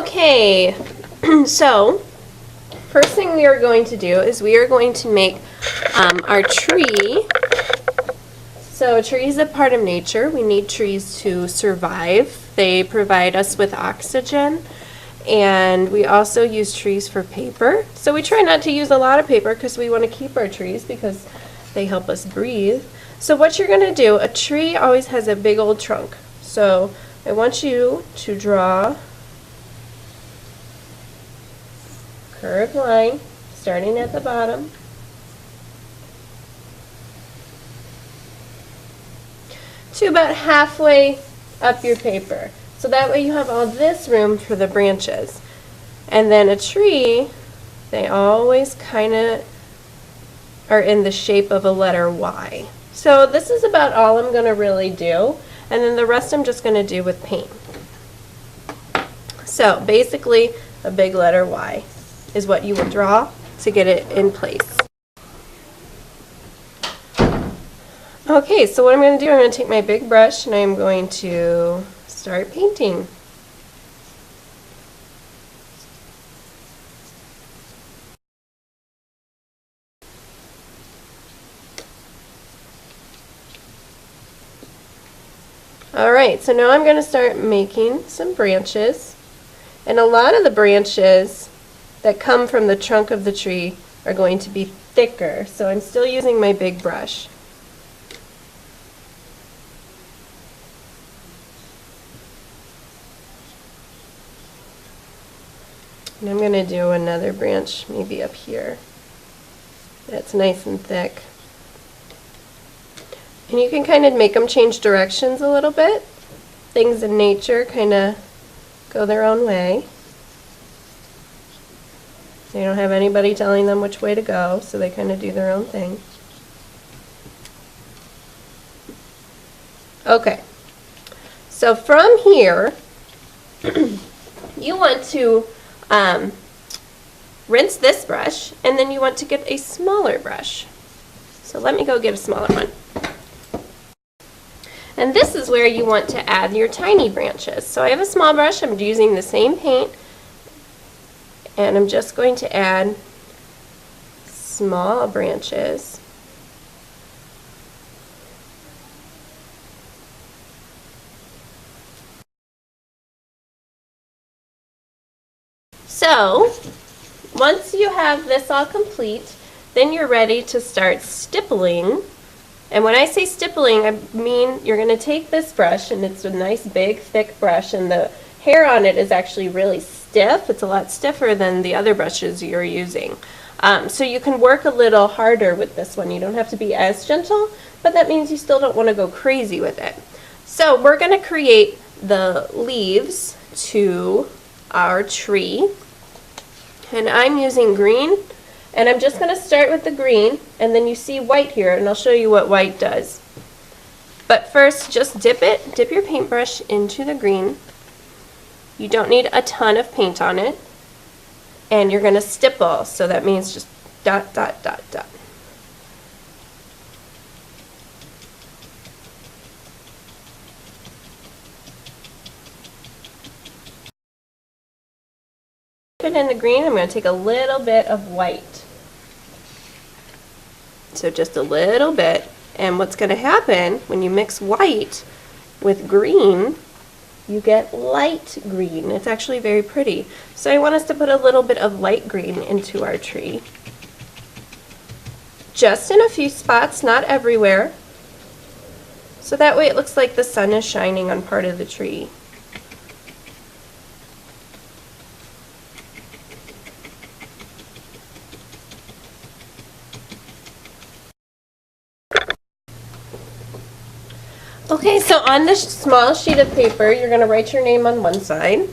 Okay, so first thing we are going to do is we are going to make our tree. So a tree is a part of nature. We need trees to survive. They provide us with oxygen, and we also use trees for paper. So we try not to use a lot of paper because we want to keep our trees because they help us breathe. So what you're going to do, a tree always has a big old trunk. So I want you to draw a curved line starting at the bottom. To about halfway up your paper. So that way you have all this room for the branches. And then a tree, they always kind of are in the shape of a letter Y. So this is about all I'm going to really do. And then the rest I'm just going to do with paint. So basically a big letter Y is what you would draw to get it in place. Okay, so what I'm going to do, I'm going to take my big brush and I'm going to start painting. Alright, so now I'm going to start making some branches. And a lot of the branches that come from the trunk of the tree are going to be thicker, so I'm still using my big brush. And I'm going to do another branch maybe up here. That's nice and thick. And you can kind of make them change directions a little bit. Things in nature kind of go their own way. They don't have anybody telling them which way to go, so they kind of do their own thing. Okay, so from here, you want to rinse this brush, and then you want to get a smaller brush. So let me go get a smaller one. And this is where you want to add your tiny branches. So I have a small brush, I'm using the same paint, and I'm just going to add small branches. So, once you have this all complete, then you're ready to start stippling. And when I say stippling, I mean you're going to take this brush, and it's a nice big thick brush, and the hair on it is actually really stiff. It's a lot stiffer than the other brushes you're using. So you can work a little harder with this one. You don't have to be as gentle, but that means you still don't want to go crazy with it. So we're going to create the leaves to our tree. And I'm using green, and I'm just going to start with the green, and then you see white here, and I'll show you what white does. But first, just dip your paintbrush into the green. You don't need a ton of paint on it, and you're going to stipple, so that means just dot, dot, dot, dot. In the green, I'm going to take a little bit of white. So just a little bit. And what's going to happen when you mix white with green, you get light green. It's actually very pretty. So I want us to put a little bit of light green into our tree. Just in a few spots, not everywhere. So that way it looks like the sun is shining on part of the tree. Okay, so on this small sheet of paper, you're going to write your name on one side,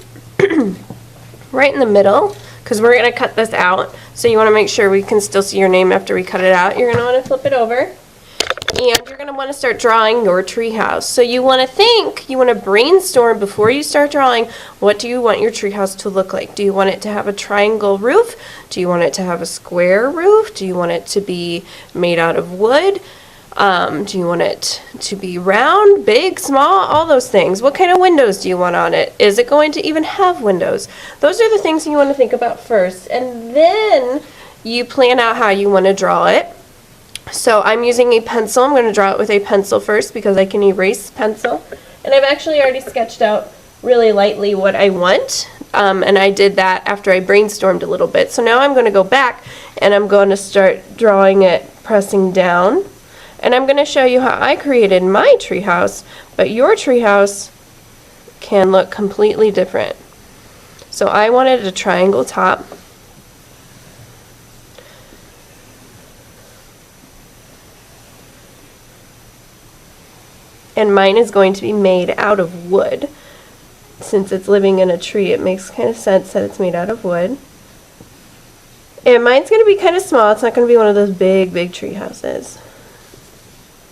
right in the middle, because we're going to cut this out. So you want to make sure we can still see your name after we cut it out. You're going to want to flip it over, and you're going to want to start drawing your tree house. So you want to brainstorm before you start drawing, what do you want your tree house to look like? Do you want it to have a triangle roof? Do you want it to have a square roof? Do you want it to be made out of wood? Do you want it to be round, big, small, all those things? What kind of windows do you want on it? Is it going to even have windows? Those are the things you want to think about first, and then you plan out how you want to draw it. So I'm using a pencil. I'm going to draw it with a pencil first because I can erase pencil. And I've actually already sketched out really lightly what I want, and I did that after I brainstormed a little bit. So now I'm going to go back and I'm going to start drawing it, pressing down. And I'm going to show you how I created my treehouse, but your treehouse can look completely different. So I wanted a triangle top. And mine is going to be made out of wood. Since it's living in a tree, it makes kind of sense that it's made out of wood. And mine's going to be kind of small. It's not going to be one of those big, big tree houses.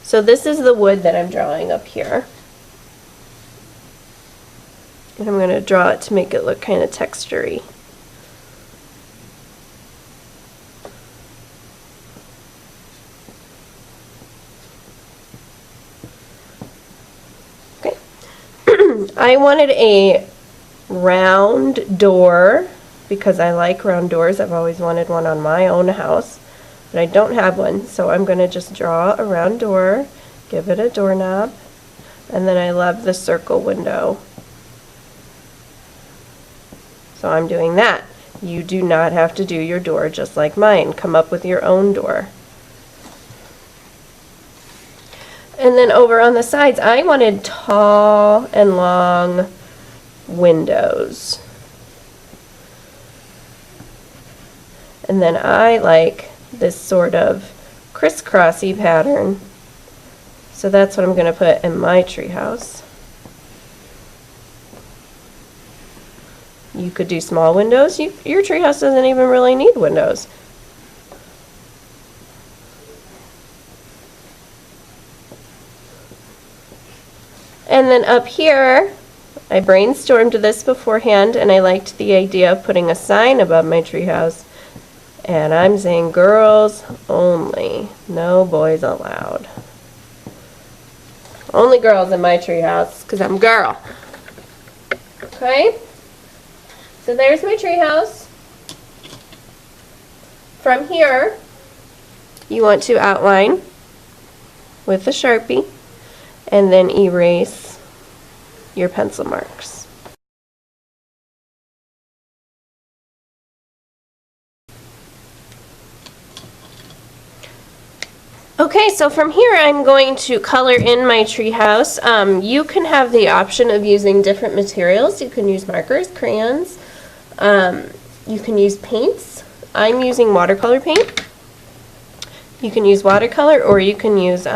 So this is the wood that I'm drawing up here. And I'm going to draw it to make it look kind of textury. Okay. I wanted a round door because I like round doors. I've always wanted one on my own house. But I don't have one, so I'm going to just draw a round door, give it a doorknob, and then I love the circle window. So I'm doing that. You do not have to do your door just like mine. Come up with your own door. And then over on the sides, I wanted tall and long windows. And then I like this sort of crisscrossy pattern. So that's what I'm going to put in my treehouse. You could do small windows. Your treehouse doesn't even really need windows. And then up here, I brainstormed this beforehand, and I liked the idea of putting a sign above my treehouse. And I'm saying girls only, no boys allowed. Only girls in my treehouse, because I'm a girl. Okay? So there's my treehouse. From here, you want to outline with a Sharpie and then erase your pencil marks. Okay, so from here I'm going to color in my treehouse. You can have the option of using different materials. You can use markers, crayons, you can use paints. I'm using watercolor paint. You can use watercolor or you can use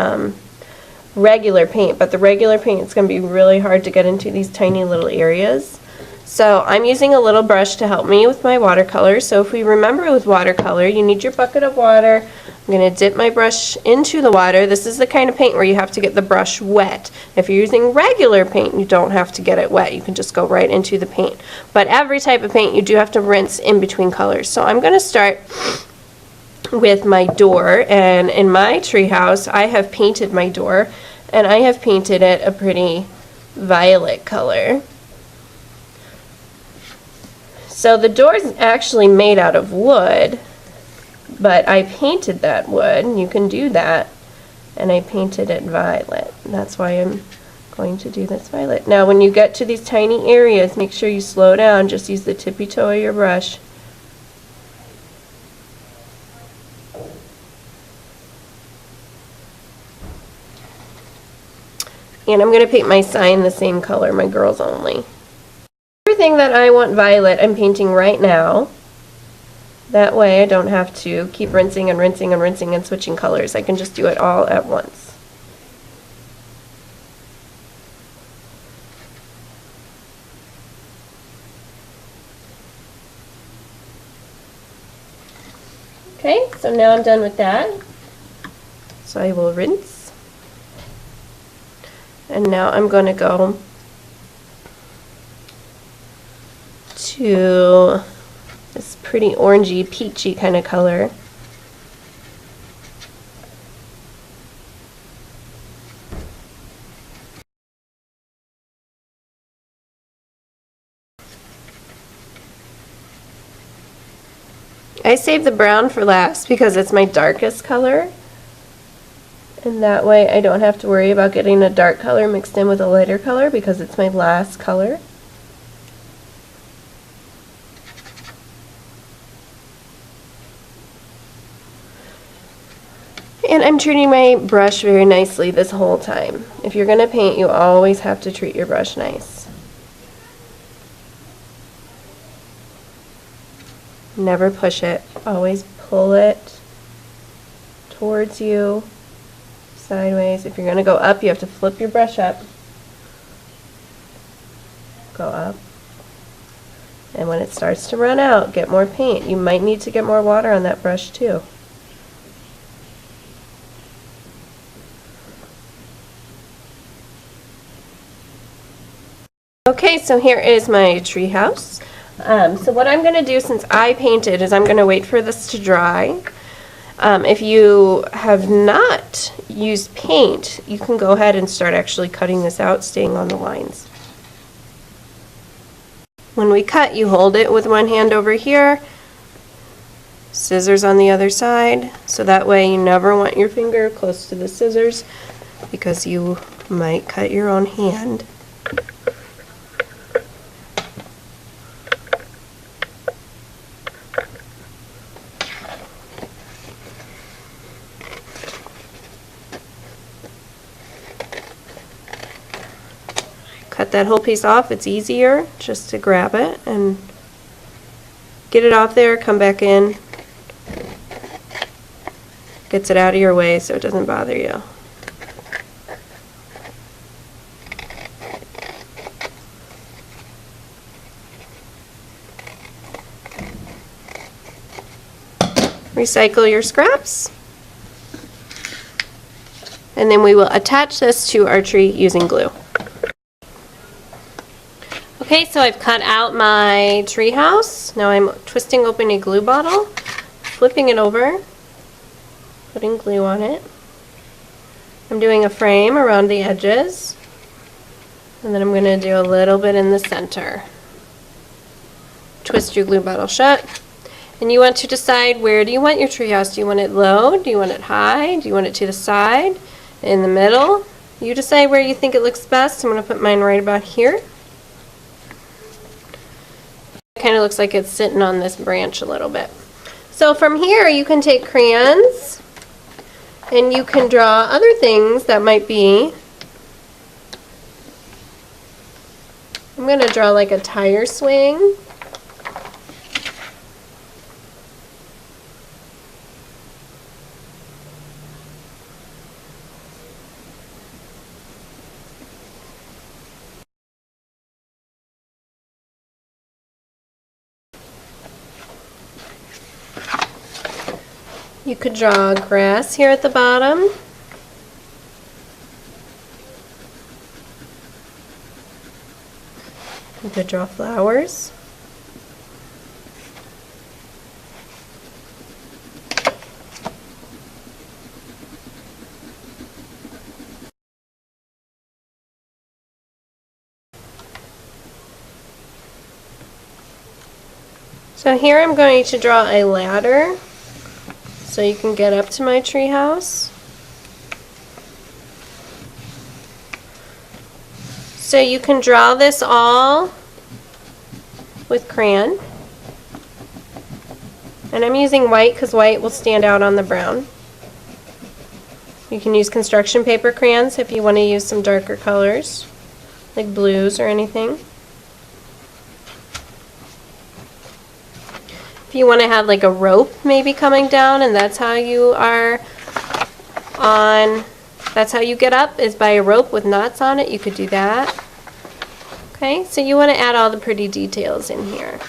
regular paint, but the regular paint is going to be really hard to get into these tiny little areas. So I'm using a little brush to help me with my watercolor. So if we remember with watercolor, you need your bucket of water. I'm going to dip my brush into the water. This is the kind of paint where you have to get the brush wet. If you're using regular paint, you don't have to get it wet. You can just go right into the paint. But every type of paint, you do have to rinse in between colors. So I'm going to start with my door, and in my treehouse, I have painted my door, and I have painted it a pretty violet color. So the door is actually made out of wood, but I painted that wood, and you can do that, and I painted it violet. And that's why I'm going to do this violet. Now when you get to these tiny areas, make sure you slow down, just use the tippy toe of your brush. And I'm going to paint my sign the same color, my girls only. Everything that I want violet, I'm painting right now. That way I don't have to keep rinsing and rinsing and rinsing and switching colors. I can just do it all at once. Okay, so now I'm done with that. So I will rinse. And now I'm going to go to this pretty orangey, peachy kind of color. I save the brown for last because it's my darkest color. And that way I don't have to worry about getting a dark color mixed in with a lighter color because it's my last color. And I'm treating my brush very nicely this whole time. If you're going to paint, you always have to treat your brush nice. Never push it. Always pull it towards you, sideways. If you're going to go up, you have to flip your brush up. Go up. And when it starts to run out, get more paint. You might need to get more water on that brush too. Okay, so here is my treehouse. So what I'm going to do, since I painted, is I'm going to wait for this to dry. If you have not used paint, you can go ahead and start actually cutting this out, staying on the lines. When we cut, you hold it with one hand over here, scissors on the other side, so that way you never want your finger close to the scissors because you might cut your own hand. Cut that whole piece off. It's easier just to grab it and get it off there, come back in. Gets it out of your way so it doesn't bother you. Recycle your scraps. And then we will attach this to our tree using glue. Okay, so I've cut out my tree house. Now I'm twisting open a glue bottle, flipping it over, putting glue on it. I'm doing a frame around the edges, and then I'm going to do a little bit in the center. Twist your glue bottle shut, and you want to decide, where do you want your tree house? Do you want it low? Do you want it high? Do you want it to the side? In the middle? You decide where you think it looks best. I'm going to put mine right about here. Kind of looks like it's sitting on this branch a little bit. So from here you can take crayons and you can draw other things that might be. I'm going to draw like a tire swing. You could draw grass here at the bottom. You could draw flowers. So here I'm going to draw a ladder so you can get up to my tree house. So you can draw this all with crayon. And I'm using white because white will stand out on the brown. You can use construction paper crayons if you want to use some darker colors, like blues or anything. If you want to have like a rope maybe coming down and that's how you are on, that's how you get up, is by a rope with knots on it, you could do that. Okay, so you want to add all the pretty details in here.